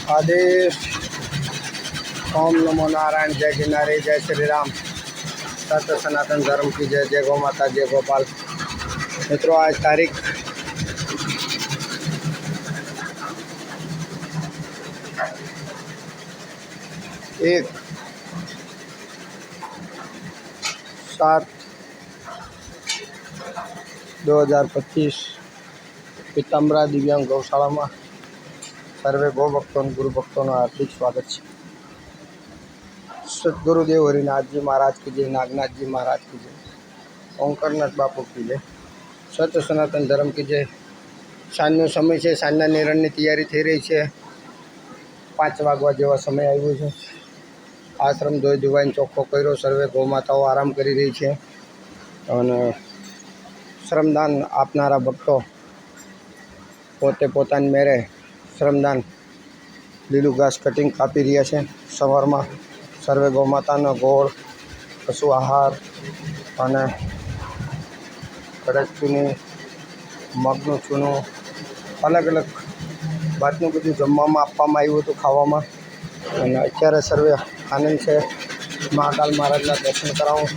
आदेश। ओम नमो नारायण। जय गिरनारी, जय श्री राम। सत्य सनातन धर्म की जय। जय गौ माता, जय गोपाल। मित्रों, आज तारीख 1/7/2025 पीताम्बरा दिव्यांग गौशाला में सर्वे गौ भक्तों गुरु भक्तों हार्दिक स्वागत है। सतगुरुदेव हरिनाथ जी महाराज की जय, नागनाथ जी महाराज की जय, ओंकारनाथ बापू की जय, सत्य सनातन धर्म की जय। साँजनो समय है, साँजना निरणनी तैयारी थी रही है। 5 वागवा जेवा समय आव्यो छे। आश्रम धोई धुवाईने चोख्खो कर्यो। सर्वे गौ माताओं आराम करी रही है और श्रमदान आपनारा भक्तों पोते पोतानी मेरे श्रमदान लीलू घास कटिंग कापी रह्या छे। सवारमां सर्वे गौ मातानो गोળ पशु आहार અને કડક ચૂનું, મગનું ચૂનું, અલગ અલગ વાતનું બધું જમવામાં આપવામાં આવ્યું હતું, ખાવામાં। અને અત્યારે સર્વે આનંદ છે। મહાકાલ મહારાજના દર્શન કરાવું।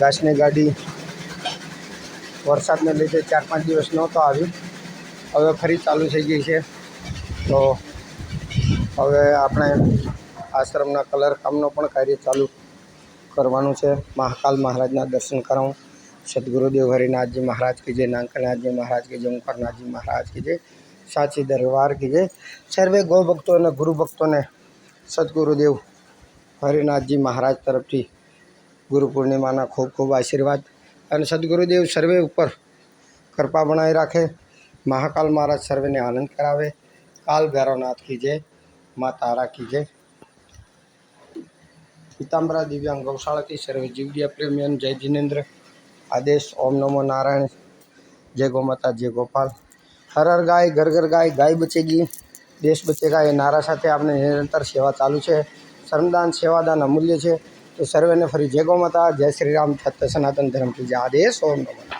ઘાસની ગાડી વરસાદને લીધે 4-5 દિવસ નહોતો આવી, હવે ફરી ચાલુ થઈ ગઈ છે। તો હવે આપણે આશ્રમના કલર કામનો પણ કાર્ય ચાલુ કરવાનું છે। મહાકાલ મહારાજના દર્શન કરાવું। सतगुरुदेव हरिनाथ जी महाराज की जय, नागनाथ जी महाराज की जय, ओंकारनाथ जी महाराज की जय, साची दरबार की जय। सर्वे गौ भक्तों ने गुरु भक्तों ने सतगुरुदेव हरिनाथ जी महाराज तरफ थी गुरु पूर्णिमा खूब खूब आशीर्वाद और सदगुरुदेव सर्वे ऊपर कृपा बनाए राखे। महाकाल महाराज सर्वे ने आनंद करावे। काल भैरवनाथ की जय, माँ तारा की जय। पीताम्बरा दिव्यांग गौशाला की सर्वे जीवड़िया प्रेमियन जय जिनेन्द्र। आदेश। ओम नमो नारायण। जय गौ माता, जय गोपाल। हर हर गाय, घर घर गाय, गाय बचेगी देश बचेगा, ये नारा साथे आपने निरंतर सेवा चालू है। श्रमदान सेवादान अमूल्य है। तो सर्वे ने फरी जय गौ माता, जय श्री राम, सत्य सनातन धर्म की जय। आदेश। ओम नमो।